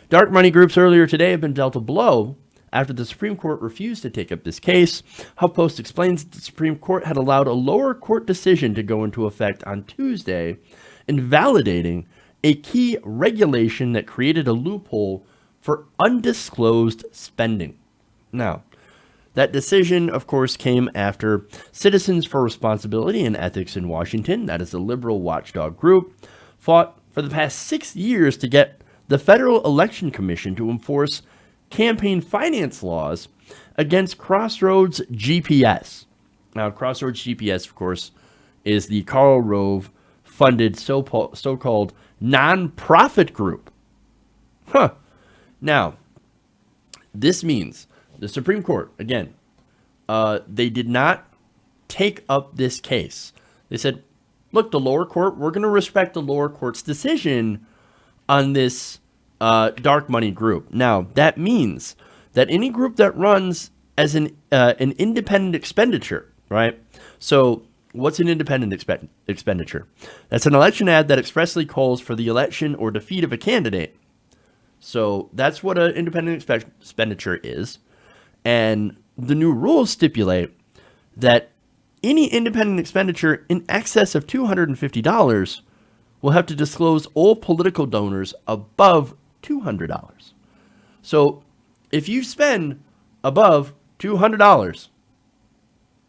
Dark money groups earlier today have been dealt a blow after the Supreme Court refused to take up this case. HuffPost explains that the Supreme Court had allowed a lower court decision to go into effect on Tuesday, invalidating a key regulation that created a loophole for undisclosed spending. Now, that decision, of course, came after Citizens for Responsibility and Ethics in Washington, that is a liberal watchdog group, fought for the past 6 years to get the Federal Election Commission to enforce campaign finance laws against Crossroads GPS. Now, Crossroads GPS, of course, is the Karl Rove funded so-called nonprofit group. Now, this means the Supreme Court, again, they did not take up this case. They said, look, the lower court, we're going to respect the lower court's decision on this dark money group. Now, that means that any group that runs as an independent expenditure, right? So what's an independent expenditure? That's an election ad that expressly calls for the election or defeat of a candidate. So that's what an independent expenditure is. And the new rules stipulate that any independent expenditure in excess of $250 will have to disclose all political donors above $200. So if you spend above $200,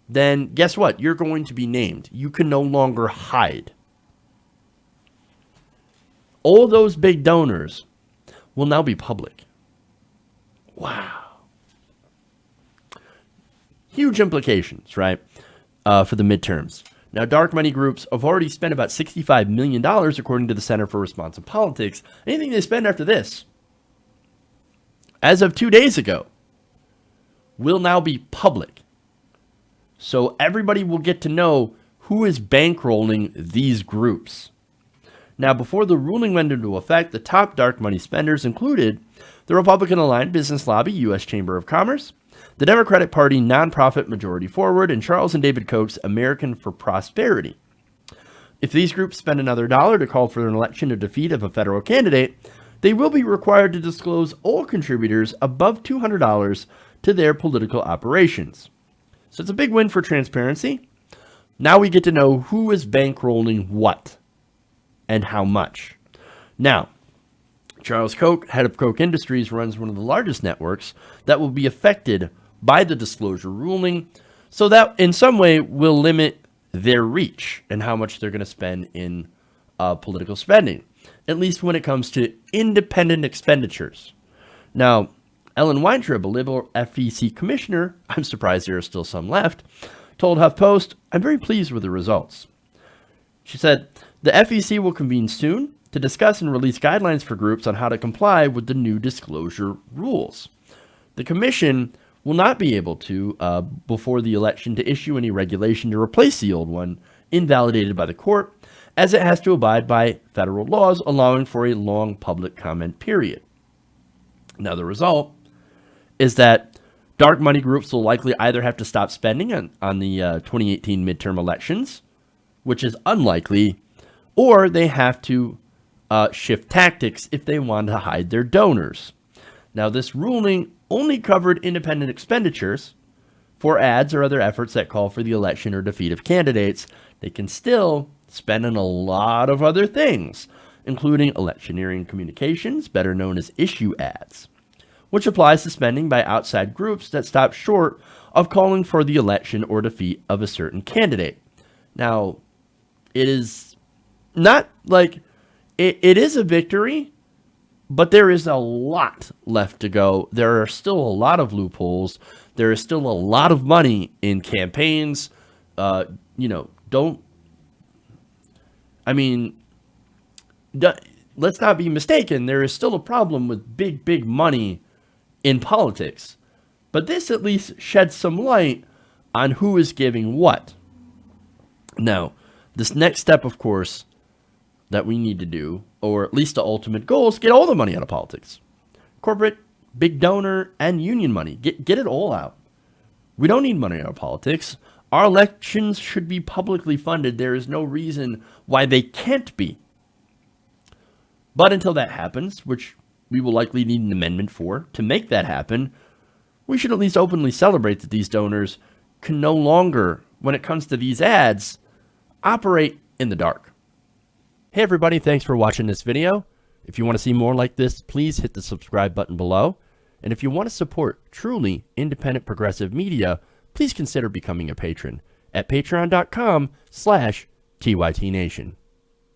then guess what? You're going to be named. You can no longer hide. All those big donors will now be public. Wow. Huge implications, right, for the midterms. Now, dark money groups have already spent about $65 million, according to the Center for Responsive Politics. Anything they spend after this, as of 2 days ago, will now be public. So everybody will get to know who is bankrolling these groups. Now, before the ruling went into effect, the top dark money spenders included the Republican-aligned Business Lobby U.S. Chamber of Commerce, the Democratic Party Nonprofit Majority Forward, and Charles and David Koch's American for Prosperity. If these groups spend another dollar to call for an election or defeat of a federal candidate, they will be required to disclose all contributors above $200 to their political operations. So it's a big win for transparency. Now we get to know who is bankrolling what and how much. Now, Charles Koch, head of Koch Industries, runs one of the largest networks that will be affected by the disclosure ruling, so that in some way will limit their reach and how much they're going to spend in political spending, at least when it comes to independent expenditures. Now, Ellen Weintraub, a liberal FEC commissioner, I'm surprised there are still some left, told HuffPost, "I'm very pleased with the results." She said, "The FEC will convene soon to discuss and release guidelines for groups on how to comply with the new disclosure rules. The commission will not be able to, before the election, to issue any regulation to replace the old one invalidated by the court, as it has to abide by federal laws allowing for a long public comment period." Now, the result is that dark money groups will likely either have to stop spending on the 2018 midterm elections, which is unlikely, or they have to shift tactics if they want to hide their donors. Now, this ruling only covered independent expenditures for ads or other efforts that call for the election or defeat of candidates. They can still spend on a lot of other things, including electioneering communications, better known as issue ads, which applies to spending by outside groups that stop short of calling for the election or defeat of a certain candidate. Now, it is not like it is a victory, but there is a lot left to go. There are still a lot of loopholes. There is still a lot of money in campaigns. Let's not be mistaken. There is still a problem with big money in politics. But this at least sheds some light on who is giving what. Now, this next step, of course, that we need to do, or at least the ultimate goal, is get all the money out of politics. Corporate, big donor, and union money. Get it all out. We don't need money out of politics. Our elections should be publicly funded. There is no reason why they can't be. But until that happens, which we will likely need an amendment for to make that happen, we should at least openly celebrate that these donors can no longer, when it comes to these ads, operate in the dark. Hey everybody, thanks for watching this video. If you want to see more like this, please hit the subscribe button below. And if you want to support truly independent progressive media, please consider becoming a patron at patreon.com/TYTNation.